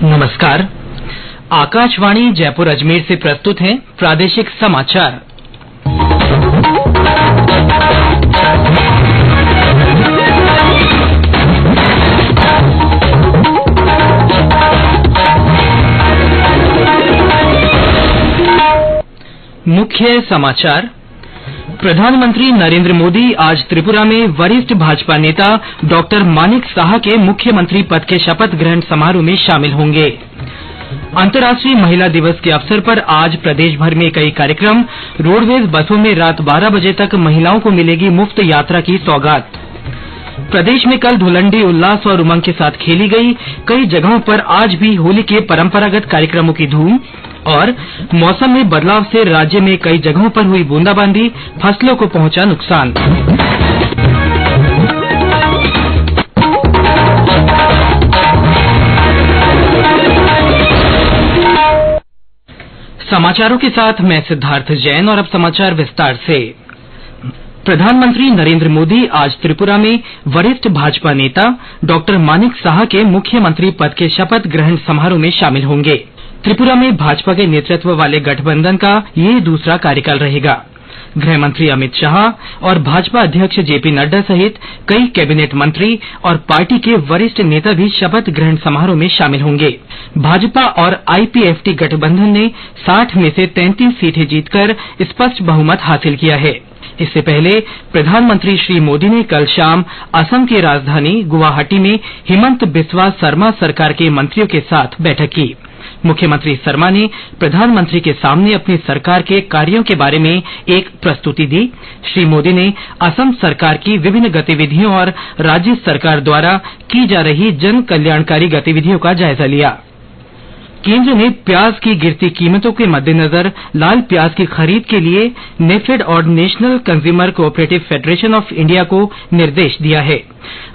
नमस्कार। आकाशवाणी जयपुर अजमेर से प्रस्तुत हैं प्रादेशिक समाचार। मुख्य समाचार। प्रधानमंत्री नरेंद्र मोदी आज त्रिपुरा में वरिष्ठ भाजपा नेता डॉक्टर मानिक साहा के मुख्यमंत्री पद के शपथ ग्रहण समारोह में शामिल होंगे। अंतर्राष्ट्रीय महिला दिवस के अवसर पर आज प्रदेश भर में कई कार्यक्रम। रोडवेज बसों में रात 12 बजे तक महिलाओं को मिलेगी मुफ्त यात्रा की सौगात। प्रदेश में कल धुलंडी उल्लास और उमंग के साथ खेली गई। कई जगहों पर आज भी होली के परंपरागत कार्यक्रमों की धूम। और मौसम में बदलाव से राज्य में कई जगहों पर हुई बूंदाबांदी, फसलों को पहुंचा नुकसान। समाचारों के साथ मैं सिद्धार्थ जैन और अब समाचार विस्तार से। प्रधानमंत्री नरेंद्र मोदी आज त्रिपुरा में वरिष्ठ भाजपा नेता डॉक्टर मानिक साहा के मुख्यमंत्री पद के शपथ ग्रहण समारोह में शामिल होंगे। त्रिपुरा में भाजपा के नेतृत्व वाले गठबंधन का ये दूसरा कार्यकाल रहेगा। गृह मंत्री अमित शाह और भाजपा अध्यक्ष जेपी नड्डा सहित कई कैबिनेट मंत्री और पार्टी के वरिष्ठ नेता भी शपथ ग्रहण समारोह में शामिल होंगे। भाजपा और आईपीएफटी गठबंधन ने 60 में से 33 सीटें जीतकर स्पष्ट बहुमत हासिल किया है। इससे पहले प्रधानमंत्री श्री मोदी ने कल शाम असम की राजधानी गुवाहाटी में हिमंत बिस्वा शर्मा सरकार के मंत्रियों के साथ बैठक की। मुख्यमंत्री शर्मा ने प्रधानमंत्री के सामने अपनी सरकार के कार्यों के बारे में एक प्रस्तुति दी। श्री मोदी ने असम सरकार की विभिन्न गतिविधियों और राज्य सरकार द्वारा की जा रही जन कल्याणकारी गतिविधियों का जायजा लिया। केंद्र ने प्याज की गिरती कीमतों के मद्देनजर लाल प्याज की खरीद के लिए नेफेड और national consumer cooperative federation of India को निर्देश दिया है।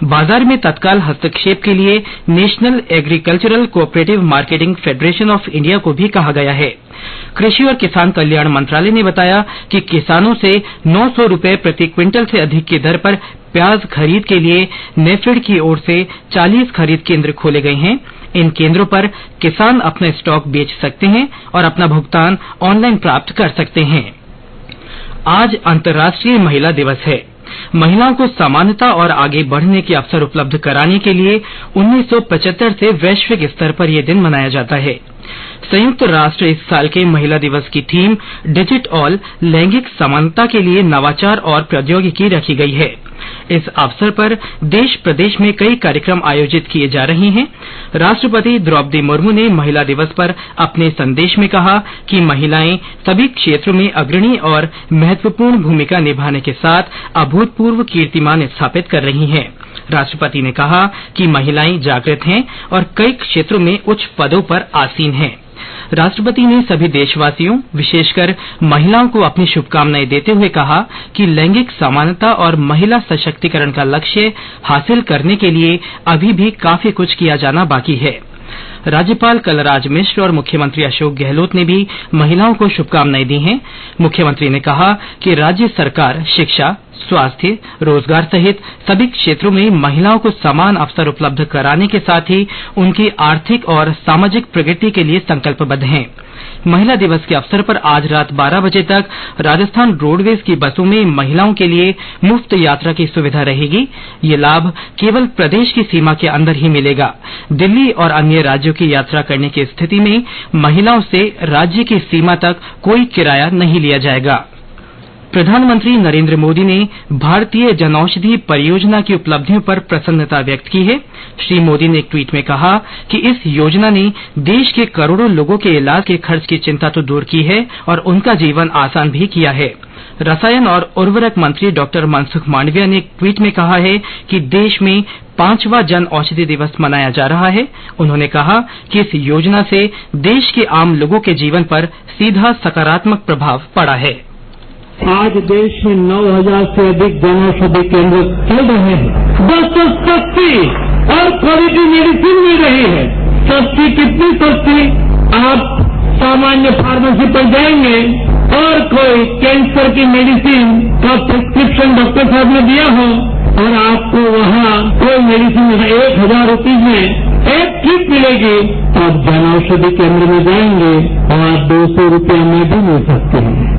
बाजार में तत्काल हस्तक्षेप के लिए national agricultural cooperative marketing federation of India को भी कहा गया है। कृषि और किसान कल्याण मंत्रालय ने बताया कि किसानों से 900 रुपए प्रति क्विंटल से अधिक की दर पर प्याज खरीद के लिए नेफेड की ओर से 40 खरीद केंद्र खोले गए हैं। इन केंद्रों पर किसान अपना स्टॉक बेच सकते हैं और अपना भुगतान ऑनलाइन प्राप्त कर सकते हैं। आज अंतर्राष्ट्रीय महिला दिवस है। महिलाओं को समानता और आगे बढ़ने के अवसर उपलब्ध कराने के लिए 1975 से वैश्विक स्तर पर यह दिन मनाया जाता है। संयुक्त राष्ट्र इस साल के महिला दिवस की थीम डिजिट ऑल लैंगिक समानता के लिए नवाचार और प्रौद्योगिकी रखी गई है। इस अवसर पर देश प्रदेश में कई कार्यक्रम आयोजित किए जा रहे हैं। राष्ट्रपति द्रौपदी मुर्मू ने महिला दिवस पर अपने संदेश में कहा कि महिलाएं सभी क्षेत्रों में अग्रणी और महत्वपूर्ण भूमिका निभाने के साथ अभूतपूर्व कीर्तिमान स्थापित कर रही हैं। राष्ट्रपति ने कहा कि महिलाएं जागृत हैं और कई क्षेत्रों में उच्च पदों पर आसीन हैं। राष्ट्रपति ने सभी देशवासियों, विशेषकर महिलाओं को अपनी शुभकामनाएं देते हुए कहा कि लैंगिक समानता और महिला सशक्तिकरण का लक्ष्य हासिल करने के लिए अभी भी काफी कुछ किया जाना बाकी है। राज्यपाल कलराज मिश्र और मुख्यमंत्री अशोक गहलोत ने भी महिलाओं को शुभकामनाएं दी हैं। मुख्यमंत्री ने कहा कि राज्य सरकार शिक्षा, स्वास्थ्य, रोजगार सहित सभी क्षेत्रों में महिलाओं को समान अवसर उपलब्ध कराने के साथ ही उनकी आर्थिक और सामाजिक प्रगति के लिए संकल्पबद्ध है। महिला दिवस के अवसर पर आज रात 12 बजे तक राजस्थान रोडवेज की बसों में महिलाओं के लिए मुफ्त यात्रा की सुविधा रहेगी। ये लाभ केवल प्रदेश की सीमा के अंदर ही मिलेगा। दिल्ली और अन्य राज्यों की यात्रा करने की स्थिति में महिलाओं से राज्य की सीमा तक कोई किराया नहीं लिया जाएगा। प्रधानमंत्री नरेंद्र मोदी ने भारतीय जनऔषधि परियोजना की उपलब्धियों पर प्रसन्नता व्यक्त की है। श्री मोदी ने एक ट्वीट में कहा कि इस योजना ने देश के करोड़ों लोगों के इलाज के खर्च की चिंता तो दूर की है और उनका जीवन आसान भी किया है। रसायन और उर्वरक मंत्री डॉक्टर मनसुख मांडविया ने एक ट्वीट में कहा है कि देश में 5वां जन औषधि दिवस मनाया जा रहा है। उन्होंने कहा कि इस योजना से देश के आम लोगों के जीवन पर सीधा सकारात्मक प्रभाव पड़ा है। आज देश में 9,000 से अधिक जनऔषधि केंद्र चल रहे हैं। दोस्तों, सस्ती और क्वालिटी मेडिसिन मिल रही है। सस्ती कितनी सस्ती? आप सामान्य फार्मेसी पर जाएंगे और कोई कैंसर की मेडिसिन का प्रिस्क्रिप्शन डॉक्टर साहब ने दिया हो और आपको वहाँ कोई मेडिसिन 1,000 रुपये में एक ट्रिप मिले मिलेगी तो आप जन औषधि केंद्र में जाएंगे और 200 रुपये में भी मिल सकते हैं।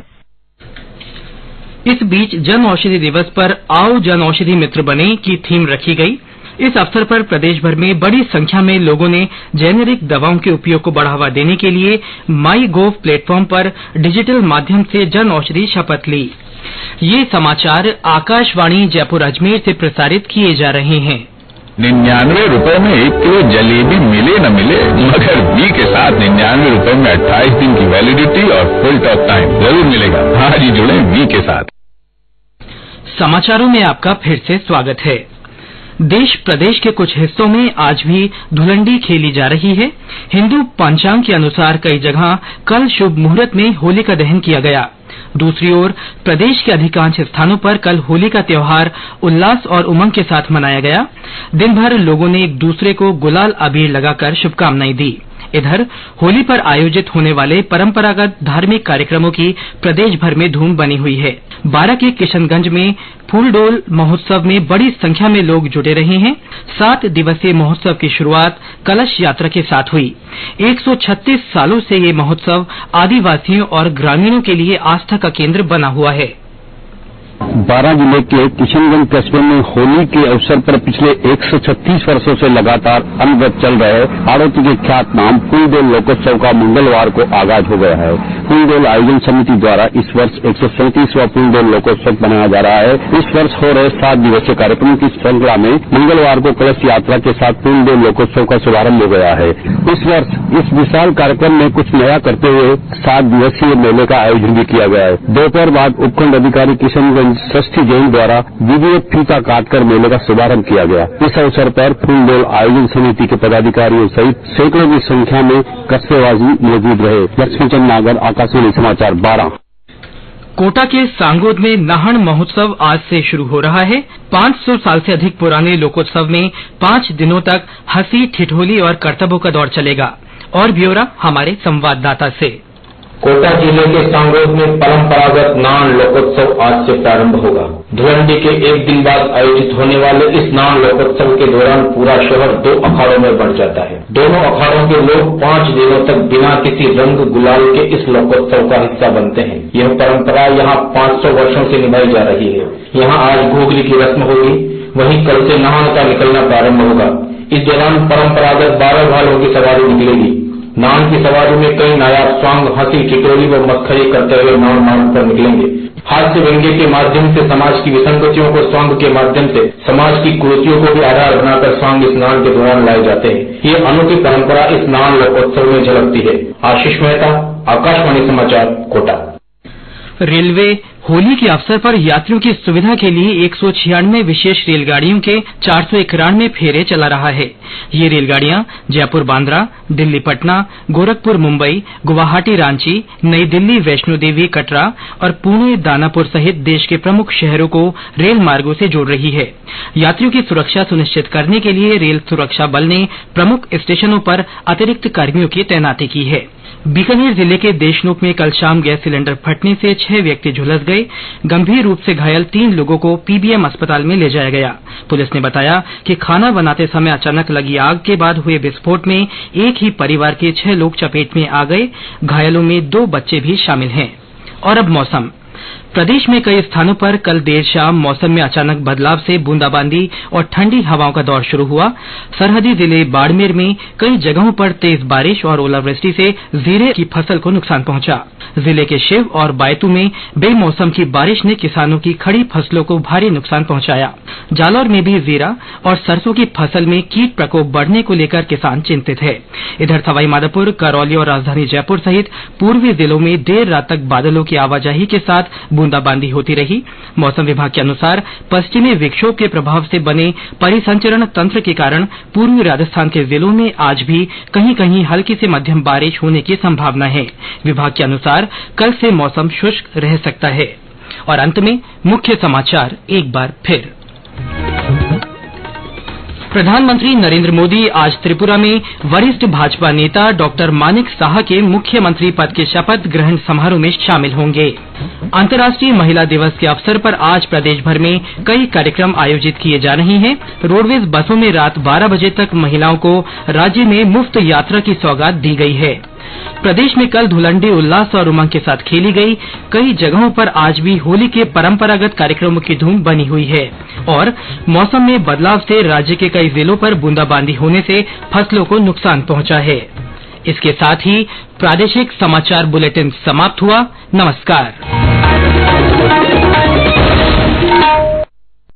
इस बीच जन औषधि दिवस पर आओ जन औषधि मित्र बने की थीम रखी गई। इस अवसर पर प्रदेश भर में बड़ी संख्या में लोगों ने जेनेरिक दवाओं के उपयोग को बढ़ावा देने के लिए माई गोव प्लेटफॉर्म पर डिजिटल माध्यम से जन औषधि शपथ ली। ये समाचार आकाशवाणी जयपुर अजमेर से प्रसारित किए जा रहे हैं। 99 रुपए में 1 किलो जलेबी मिले न मिले, मगर वी के साथ 99 रुपए में 28 दिन की वैलिडिटी और फुल टॉक टाइम जरूर मिलेगा। आज ही जुड़े वी के साथ। समाचारों में आपका फिर से स्वागत है। देश प्रदेश के कुछ हिस्सों में आज भी धुलंडी खेली जा रही है। हिंदू पंचांग के अनुसार कई जगह कल शुभ मुहूर्त में होलिका दहन किया गया। दूसरी ओर प्रदेश के अधिकांश स्थानों पर कल होली का त्योहार उल्लास और उमंग के साथ मनाया गया। दिन भर लोगों ने एक दूसरे को गुलाल अबीर लगाकर शुभकामनाएं दी। इधर होली पर आयोजित होने वाले परंपरागत धार्मिक कार्यक्रमों की प्रदेश भर में धूम बनी हुई है। बारां के किशनगंज में फूलडोल महोत्सव में बड़ी संख्या में लोग जुटे रहे हैं। 7 दिवसीय महोत्सव की शुरुआत कलश यात्रा के साथ हुई। 136 सालों से ये महोत्सव आदिवासियों और ग्रामीणों के लिए आस्था का केंद्र बना हुआ है। बारां जिले के किशनगंज कस्बे में होली के अवसर पर पिछले 136 वर्षों से लगातार अनवरत चल रहे आड़ोती के ख्यात नाम फूलडोल लोकोत्सव का मंगलवार को आगाज हो गया है। फूलडोल आयोजन समिति द्वारा इस वर्ष 137वां फूलडोल लोकोत्सव मनाया जा रहा है। इस वर्ष हो रहे 7 दिवसीय कार्यक्रमों की श्रृंखला में मंगलवार को कलश यात्रा के साथ फूलडोल लोकोत्सव का शुभारंभ हो गया है। इस वर्ष इस विशाल कार्यक्रम में कुछ नया करते हुए 7 दिवसीय मेले का आयोजन भी किया गया है। दोपहर बाद उपखंड अधिकारी किशनगंज षष्ठी जैन द्वारा वीडियो फीता काटकर मेले का शुभारंभ किया गया। इस अवसर पर फूलडोल आयोजन समिति के पदाधिकारियों सहित सैकड़ों की संख्या में कस्बेवासी मौजूद रहे। लक्ष्मीचंद नागर, आकाशवाणी समाचार, बारां। कोटा के सांगोद में नाहन महोत्सव आज से शुरू हो रहा है। 500 साल से अधिक पुराने लोकोत्सव में 5 दिनों तक हंसी, ठिठोली और करतबों का दौर चलेगा। और ब्यौरा हमारे संवाददाता से। कोटा जिले के सांगोद में परंपरागत नान लोकोत्सव आज से प्रारंभ होगा। धुलंडी के एक दिन बाद आयोजित होने वाले इस नान लोकोत्सव के दौरान पूरा शहर 2 अखाड़ों में बढ़ जाता है। दोनों अखाड़ों के लोग 5 दिनों तक बिना किसी रंग गुलाल के इस लोकोत्सव का हिस्सा बनते हैं। यह परंपरा यहाँ 500 वर्षों से निभाई जा रही है। यहाँ आज घोगरी की रस्म होगी, वहीं कल से नाहन का निकलना प्रारंभ होगा। इस दौरान परंपरागत 12 भालों की सवारी निकलेगी। नान की सवारी में कई नायाब स्वांग हंसी, ठिठोली व मस्खरी करते हुए नान मार्ग पर निकलेंगे। हास्य व्यंग्य के माध्यम से समाज की विसंगतियों को स्वांग के माध्यम से समाज की कुरीतियों को भी आधार बनाकर स्वांग इस नान के दौरान लाए जाते हैं। ये अनोखी परंपरा इस नान लोकोत्सव में झलकती है। आशीष मेहता, आकाशवाणी समाचार, कोटा। रेलवे होली के अवसर पर यात्रियों की सुविधा के लिए 196 विशेष रेलगाड़ियों के 491 फेरे चला रहा है। ये रेलगाड़ियां जयपुर बांद्रा, दिल्ली पटना, गोरखपुर मुंबई, गुवाहाटी रांची, नई दिल्ली वैष्णो देवी कटरा और पुणे दानापुर सहित देश के प्रमुख शहरों को रेल मार्गों से जोड़ रही है। यात्रियों की सुरक्षा सुनिश्चित करने के लिए रेल सुरक्षा बल ने प्रमुख स्टेशनों पर अतिरिक्त कर्मियों की तैनाती की है। बीकानेर जिले के देशनोक में कल शाम गैस सिलेंडर फटने से 6 व्यक्ति झुलस गए। गंभीर रूप से घायल 3 लोगों को पीबीएम अस्पताल में ले जाया गया। पुलिस ने बताया कि खाना बनाते समय अचानक लगी आग के बाद हुए विस्फोट में एक ही परिवार के 6 लोग चपेट में आ गए। घायलों में 2 बच्चे भी शामिल हैं। और अब मौसम। प्रदेश में कई स्थानों पर कल देर शाम मौसम में अचानक बदलाव से बूंदाबांदी और ठंडी हवाओं का दौर शुरू हुआ। सरहदी जिले बाड़मेर में कई जगहों पर तेज बारिश और ओलावृष्टि से जीरे की फसल को नुकसान पहुंचा। जिले के शिव और बायतू में बेमौसम की बारिश ने किसानों की खड़ी फसलों को भारी नुकसान पहुंचाया। जालौर में भी जीरा और सरसों की फसल में कीट प्रकोप बढ़ने को लेकर किसान चिंतित है। इधर सवाईमाधोपुर, करौली और राजधानी जयपुर सहित पूर्वी जिलों में देर रात तक बादलों की आवाजाही के साथ बूंदाबांदी होती रही। मौसम विभाग के अनुसार पश्चिमी विक्षोभ के प्रभाव से बने परिसंचरण तंत्र के कारण पूर्वी राजस्थान के जिलों में आज भी कहीं कहीं हल्की से मध्यम बारिश होने की संभावना है। विभाग के अनुसार कल से मौसम शुष्क रह सकता है। और अंत में मुख्य समाचार एक बार फिर। प्रधानमंत्री नरेंद्र मोदी आज त्रिपुरा में वरिष्ठ भाजपा नेता डॉक्टर मानिक साहा के मुख्यमंत्री पद के शपथ ग्रहण समारोह में शामिल होंगे। अंतर्राष्ट्रीय महिला दिवस के अवसर पर आज प्रदेश भर में कई कार्यक्रम आयोजित किए जा रहे हैं। रोडवेज बसों में रात 12 बजे तक महिलाओं को राज्य में मुफ्त यात्रा की सौगात दी गई है। प्रदेश में कल धुलंडी उल्लास और उमंग के साथ खेली गई। कई जगहों पर आज भी होली के परंपरागत कार्यक्रमों की धूम बनी हुई है और मौसम में बदलाव से राज्य के कई जिलों पर बूंदाबांदी होने से फसलों को नुकसान पहुंचा है। इसके साथ ही प्रादेशिक समाचार बुलेटिन समाप्त हुआ। नमस्कार।